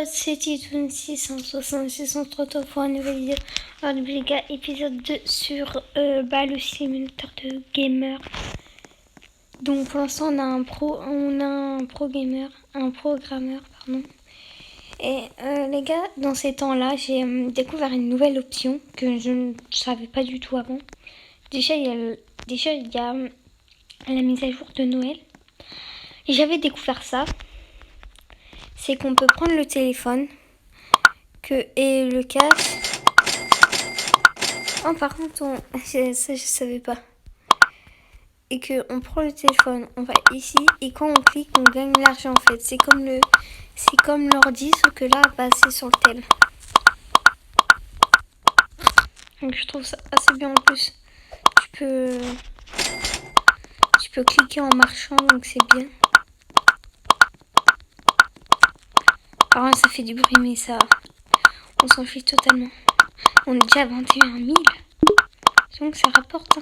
c'est Titoun 666, on se retrouve pour une nouvelle vidéo. Alors, les gars, épisode 2 sur le simulateur de gamer. Donc pour l'instant on a un programmeur, pardon. Et les gars, dans ces temps-là, j'ai découvert une nouvelle option que je ne savais pas du tout avant. Déjà il y a la mise à jour de Noël. Et j'avais découvert ça. C'est qu'on peut prendre le téléphone et le casque. Oh, par contre, ça je savais pas. Et qu'on prend le téléphone, on va ici et quand on clique, on gagne l'argent en fait. C'est comme l'ordi, sauf que là, bah, c'est sur le tel. Donc je trouve ça assez bien en plus. Tu peux cliquer en marchant, donc c'est bien. Par contre, ça fait du bruit, mais ça, on s'en fiche totalement. On est déjà à 21 000. Donc ça rapporte.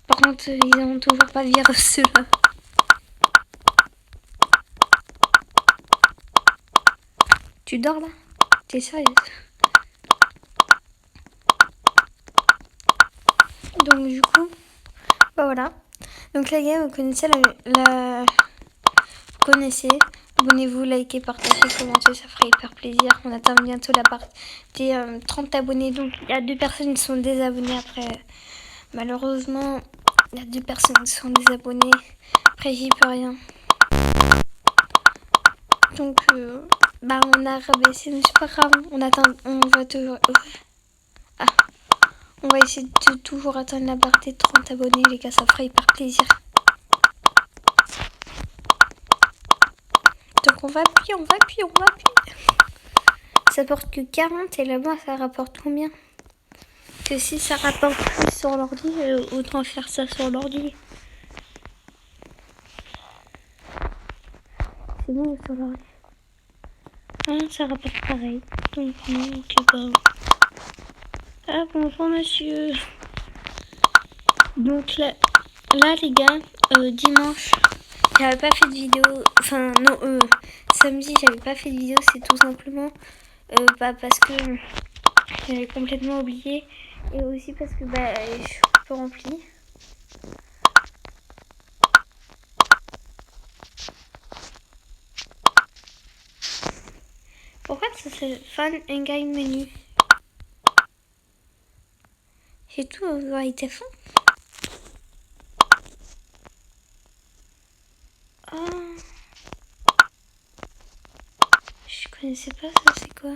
Par contre, ils n'ont toujours pas viré ceux-là. Tu dors là? T'es sérieuse? Donc du coup, bah voilà. Donc les gars, vous connaissez vous connaissez. Abonnez-vous, likez, partagez, commentez, ça ferait hyper plaisir. On atteint bientôt la part des 30 abonnés. Donc il y a 2 personnes qui sont désabonnées après. Malheureusement, il y a 2 personnes qui sont désabonnées. Après, j'y peux rien. Donc on a rabaissé, mais c'est pas grave. On va toujours. On va essayer de toujours atteindre la barre des 30 abonnés, les gars, ça ferait hyper plaisir. Donc on va appuyer. Ça porte que 40 et là-bas ça rapporte combien? Que si ça rapporte plus sur l'ordi, autant faire ça sur l'ordi. C'est bon sur l'ordi. Ah, ça rapporte pareil. Donc ok, bah. Ah, bonjour monsieur. Donc là les gars, dimanche, j'avais pas fait de vidéo. Enfin non, samedi j'avais pas fait de vidéo, c'est tout simplement parce que j'avais complètement oublié. Et aussi parce que je suis un peu remplie. Pourquoi ça s'appelle Fan and Game Menu? J'ai tout a été fond. Oh. Je connaissais pas ça, c'est quoi?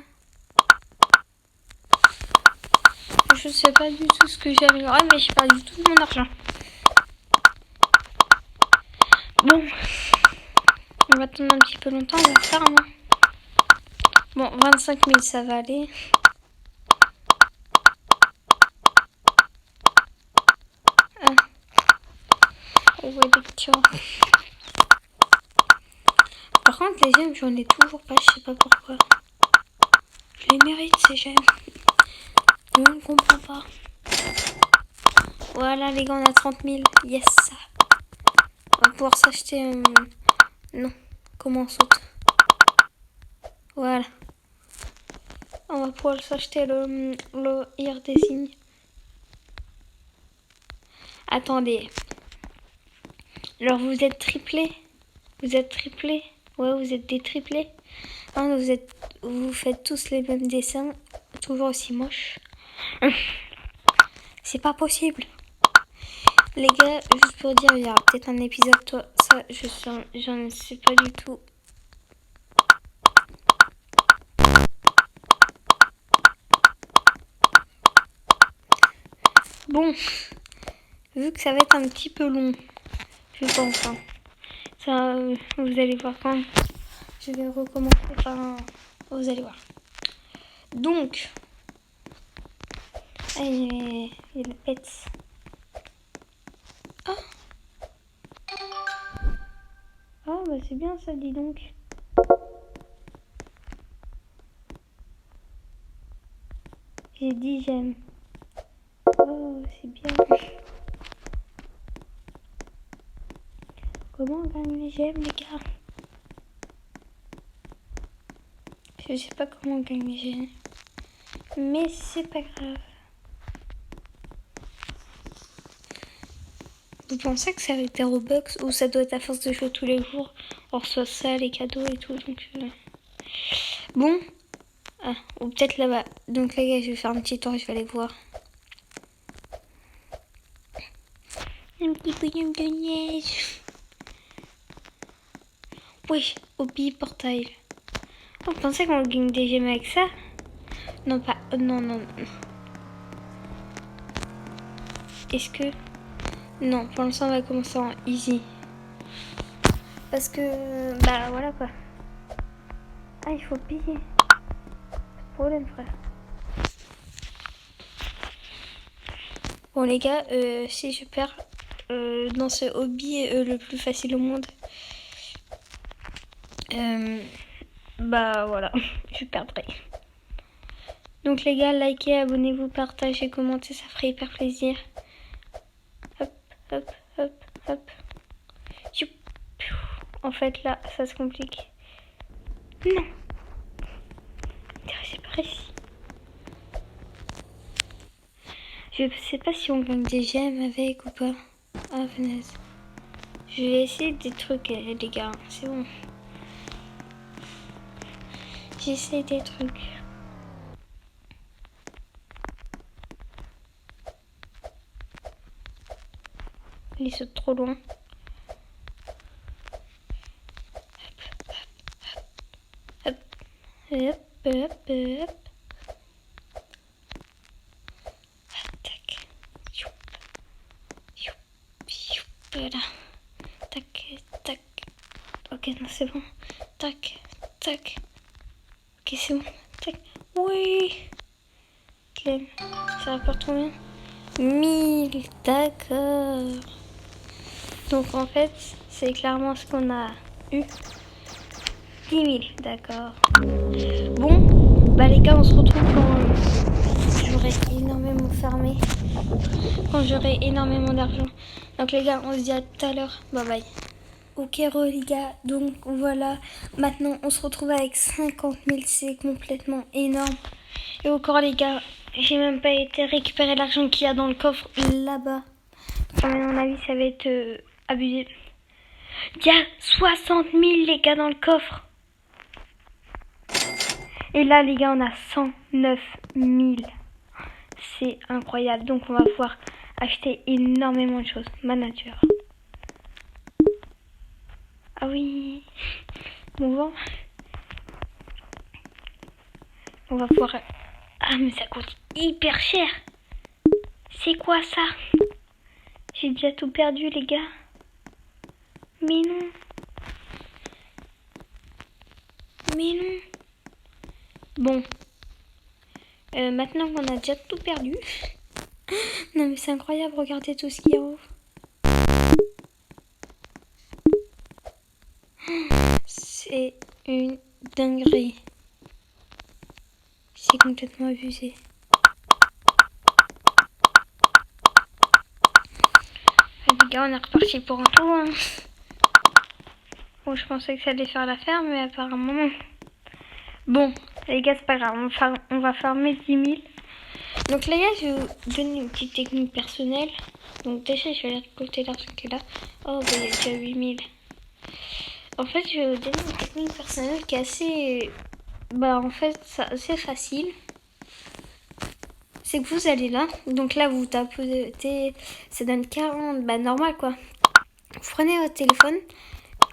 Je sais pas du tout ce que j'ai amélioré, mais j'ai perdu tout mon argent. Bon, on va attendre un petit peu longtemps, on va faire un. Bon, 25 000, ça va aller. Ah. Oh, ouais, lecture. Par contre, les gemmes, j'en ai toujours pas, je sais pas pourquoi. Je les mérite, ces gemmes. Je ne comprends pas. Voilà, les gars, on a 30 000. Yes. On va pouvoir s'acheter Non. Comment on saute? Voilà. On va pouvoir s'acheter le IR des signes. Attendez. Alors, vous êtes triplé? Vous êtes triplé? Ouais, vous êtes des triplés. Non, vous faites tous les mêmes dessins. Toujours aussi moches. C'est pas possible. Les gars, juste pour dire, il y aura peut-être un épisode, ça, je ne sais pas du tout. Bon, vu que ça va être un petit peu long, je pense. Hein. Ça, vous allez voir quand je vais recommencer. Enfin, vous allez voir. Donc, il y a le pets. Oh, bah c'est bien ça, dis donc. J'ai dit j'aime. Oh, c'est bien. Comment on gagne les gemmes, les gars? Je sais pas comment on gagne des gemmes. Mais c'est pas grave. Vous pensez que c'est avec des Robux ou ça doit être à force de jouer tous les jours? On reçoit ça, les cadeaux et tout. Donc bon. Ah, ou peut-être là-bas. Donc les gars, je vais faire un petit tour et je vais aller voir. Un petit bonhomme de neige. Oui, hobby portail. Vous pensez qu'on gagne des gemmes avec ça? Non, pas... non, non. Est-ce que... Non, pour l'instant, on va commencer en easy. Parce que... Bah, voilà, quoi. Ah, il faut payer. Problème, frère. Bon, les gars, si je perds dans ce hobby le plus facile au monde, bah, voilà, je perdrai. Donc, les gars, likez, abonnez-vous, partagez, commentez, ça ferait hyper plaisir. Hop, hop, hop, hop. En fait, là, ça se complique. Non. C'est par ici. Je sais pas si on gagne des gemmes avec ou pas. Ah, punaise. Je vais essayer des trucs, les gars. C'est bon. J'essaie des trucs. Il saute trop loin. Hop, hop, hop, hop. Tac. Voilà. Tac, tac. Ok, non, c'est bon. Tac, tac. Ok, c'est bon. Tac. Oui. Clem. Ça rapporte combien? 1000. D'accord. Donc en fait, c'est clairement ce qu'on a eu. 10 000, d'accord. Bon, bah les gars, on se retrouve quand j'aurai énormément fermé. Quand j'aurai énormément d'argent. Donc les gars, on se dit à tout à l'heure. Bye bye. Ok les gars, donc voilà. Maintenant, on se retrouve avec 50 000. C'est complètement énorme. Et encore les gars, j'ai même pas été récupérer l'argent qu'il y a dans le coffre là-bas. À mon avis, ça va être abusé. Il y a 60 000 les gars dans le coffre. Et là les gars, on a 109 000. C'est incroyable. Donc on va pouvoir acheter énormément de choses. Manager. Ah oui. Bon vent. On va pouvoir... Ah mais ça coûte hyper cher. C'est quoi ça? J'ai déjà tout perdu les gars. Mais non. Mais non. Bon. Maintenant qu'on a déjà tout perdu. Non mais c'est incroyable, regardez tout ce qu'il y a où. C'est une dinguerie. C'est complètement abusé. Les gars, on est reparti pour un tour. Hein. Bon, je pensais que ça allait faire l'affaire, mais apparemment non. Bon, les gars, c'est pas grave. On va farmer 10 000. Donc les gars, je vais vous donner une petite technique personnelle. Donc déjà, je vais aller récolter l'argent qui est là. Oh, bah, il y a déjà 8 000. En fait, je vais vous donner une technique personnelle qui est assez... Bah, en fait, c'est facile. C'est que vous allez là. Donc là, vous tapez... Ça donne 40... Bah, normal, quoi. Vous prenez votre téléphone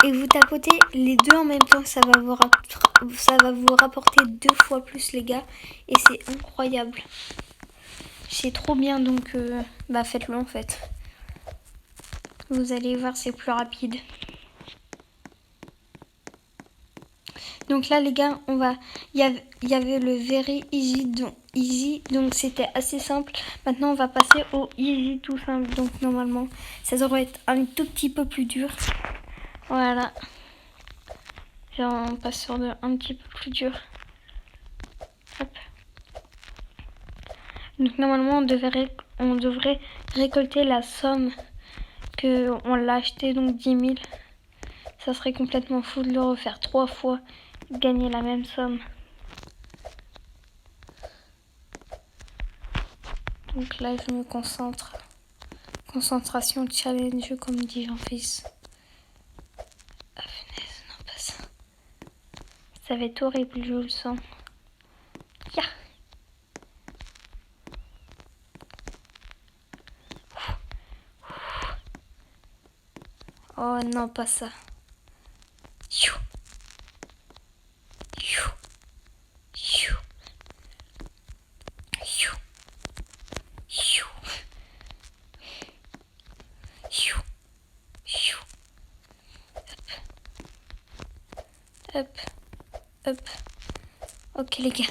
et vous tapotez les deux en même temps. Ça va vous rapporter 2 fois plus, les gars. Et c'est incroyable. C'est trop bien, donc bah faites-le en fait. Vous allez voir, c'est plus rapide. Donc là les gars, il y avait le very easy, donc c'était assez simple. Maintenant on va passer au easy tout simple. Donc normalement ça devrait être un tout petit peu plus dur. Voilà. Genre on passe sur un petit peu plus dur. Hop. Donc normalement on devrait récolter la somme que on l'a acheté, donc 10 000. Ça serait complètement fou de le refaire 3 fois, gagner la même somme. Donc là, je me concentre. Concentration challenge, comme dit Jean-Fils. Ah, punaise, non, pas ça. Ça va être horrible, je le sens. Ya. Oh non, pas ça. Chou. Chou. Chou. Chou. Chou. Chou. Chou. Hop. Hop. Hop. Ok les gars.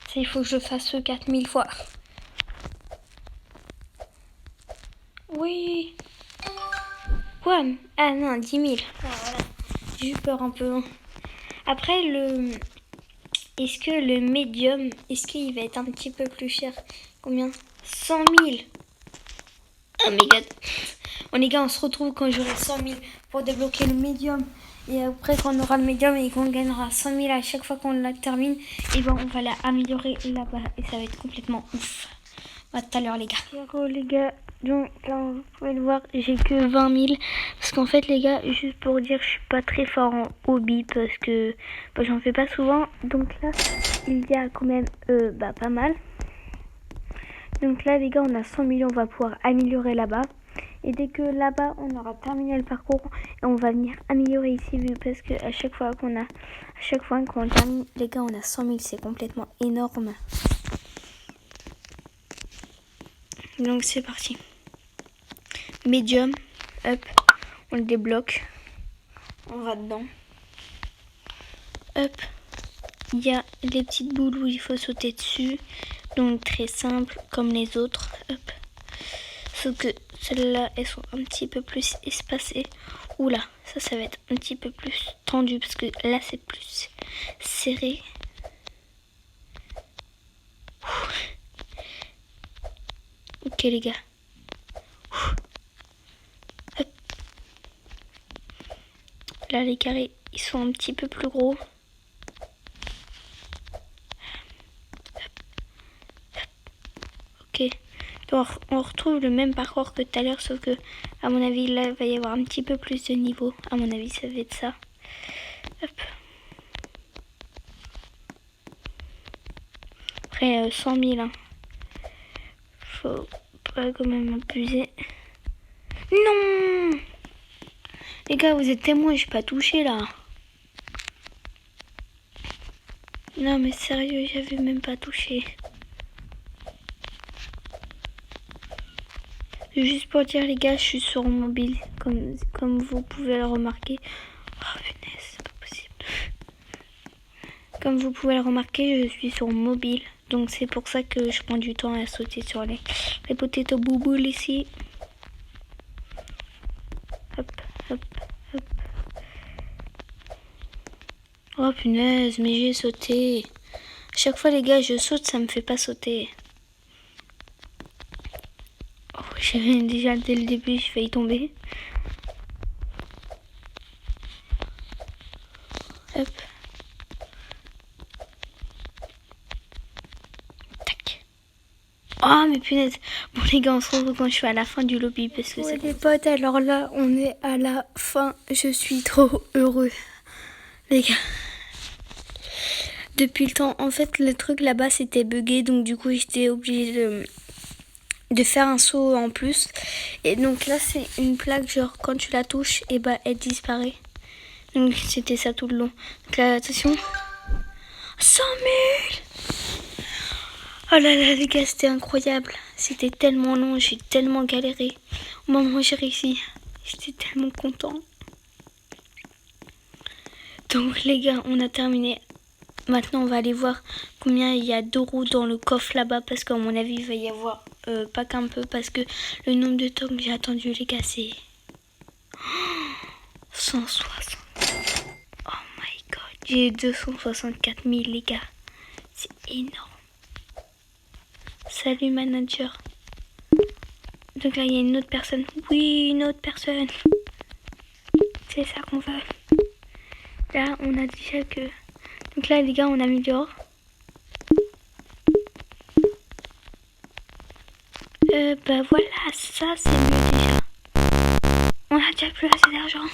Ça, il faut que je fasse ce 4000 fois. Oui. Quoi? Ah non, 10 000. Ah, voilà. J'ai eu peur un peu. Après, est-ce que le médium, est-ce qu'il va être un petit peu plus cher? Combien? 100 000. Oh my god. Bon les gars, on se retrouve quand j'aurai 100 000 pour débloquer le médium. Et après, quand on aura le médium et qu'on gagnera 100 000 à chaque fois qu'on la termine, et ben on va l'améliorer là-bas. Et ça va être complètement ouf. À tout à l'heure les gars. Hello les gars, donc là vous pouvez le voir, j'ai que 20 000. Parce qu'en fait les gars, juste pour dire, je suis pas très fort en hobby parce que j'en fais pas souvent. Donc là, il y a quand même pas mal. Donc là les gars, on a 100 millions, on va pouvoir améliorer là-bas. Et dès que là-bas on aura terminé le parcours, et on va venir améliorer ici, vu parce que à chaque fois qu'on termine, les gars, on a 100 000, c'est complètement énorme. Donc c'est parti. Medium, hop, on le débloque. On va dedans. Hop, il y a des petites boules où il faut sauter dessus. Donc très simple comme les autres. Hop. Sauf que celles-là, elles sont un petit peu plus espacées. Oula, ça va être un petit peu plus tendu parce que là c'est plus serré. Ok les gars. Hop. Là les carrés, ils sont un petit peu plus gros. Ok. Donc on retrouve le même parcours que tout à l'heure, sauf que à mon avis là il va y avoir un petit peu plus de niveau. À mon avis ça va être ça. Hop. Après 100 000 hein. Faut pas quand même abuser. Non les gars, vous êtes témoins, j'ai pas touché là. Non mais sérieux, j'avais même pas touché. Juste pour dire les gars, je suis sur mobile, comme vous pouvez le remarquer. Oh punaise, c'est pas possible. Comme vous pouvez le remarquer, je suis sur mobile. Donc c'est pour ça que je prends du temps à sauter sur les potatoes bouboules ici. Hop, hop, hop. Oh punaise, mais j'ai sauté. Chaque fois les gars, je saute, ça me fait pas sauter. Oh, j'avais déjà dès le début, j'ai failli tomber. Hop. Tac. Oh mais punaise. Bon les gars, on se retrouve quand je suis à la fin du lobby parce que c'est les potes. Alors là, on est à la fin. Je suis trop heureux, les gars. Depuis le temps, en fait, le truc là-bas c'était bugué, donc du coup j'étais obligée de faire un saut en plus. Et donc là c'est une plaque, genre quand tu la touches, et elle disparaît. Donc c'était ça tout le long. Donc là, attention. 100 000. Oh là là les gars, c'était incroyable. C'était tellement long, j'ai tellement galéré. Au moment où j'ai réussi, j'étais tellement content. Donc les gars, on a terminé. Maintenant on va aller voir combien il y a d'euros dans le coffre là-bas. Parce qu'à mon avis il va y avoir pas qu'un peu. Parce que le nombre de temps que j'ai attendu les gars, c'est 160. Oh my god, j'ai 264 000 les gars. C'est énorme. Salut manager. Donc là il y a une autre personne. Oui, une autre personne. C'est ça qu'on veut. Là on a déjà que... Donc là les gars on améliore. Bah voilà, ça c'est mieux déjà. On a déjà plus assez d'argent.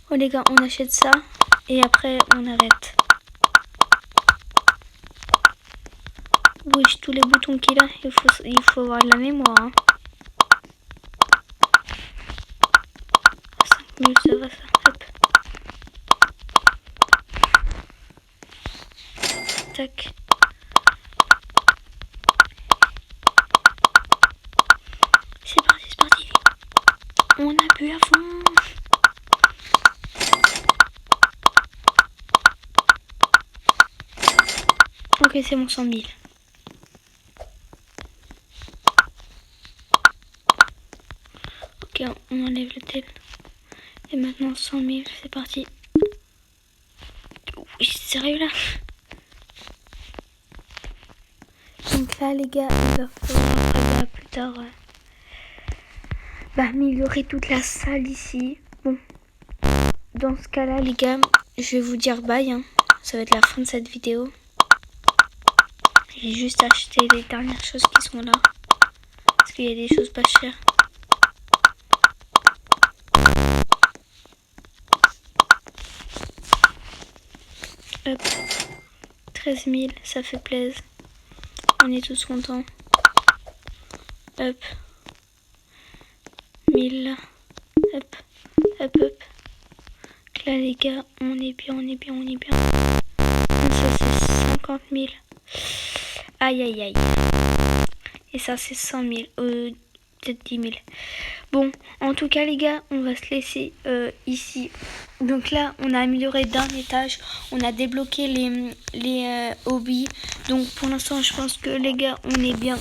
Oh les gars, on achète ça et après on arrête. Wesh, tous les boutons qu'il a, il faut avoir de la mémoire. Hein. 5000, ça va ça. Hop. Tac. C'est parti, c'est parti. On a bu à fond. Ok, c'est bon, 100 000. Ok, on enlève le tel. Et maintenant 100 000, c'est parti. Oui, sérieux là? Donc là les gars, il va falloir plus tard améliorer toute la salle ici. Bon, dans ce cas là les gars, je vais vous dire bye. Hein. Ça va être la fin de cette vidéo. J'ai juste acheté les dernières choses qui sont là. Parce qu'il y a des choses pas chères. Hop. 13 000, ça fait plaisir. On est tous contents. Hop. 1000. Hop. Hop, hop. Là les gars, on est bien, on est bien, on est bien. Ça c'est 50 000. Aïe aïe aïe. Et ça c'est 100 000. Peut-être 10 000. Bon, en tout cas les gars, on va se laisser ici. Donc là, on a amélioré d'un étage. On a débloqué les hobbies. Donc pour l'instant, je pense que les gars, on est bien.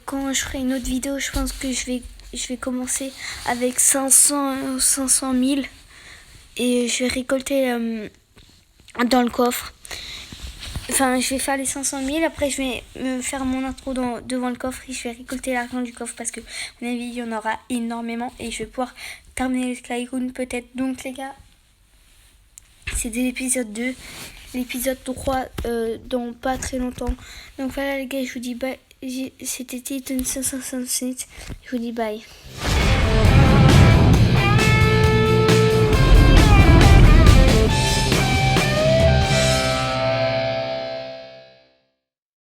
Quand je ferai une autre vidéo, je pense que je vais commencer avec 500 000. Et je vais récolter dans le coffre. Enfin, je vais faire les 500 000. Après, je vais me faire mon intro devant le coffre. Et je vais récolter l'argent du coffre. Parce que, à mon avis, il y en aura énormément. Et je vais pouvoir terminer les Skyroon peut-être. Donc, les gars, c'était l'épisode 2. L'épisode 3 dans pas très longtemps. Donc, voilà, les gars, je vous dis bye. C'était Titan 567. Je vous dis bye.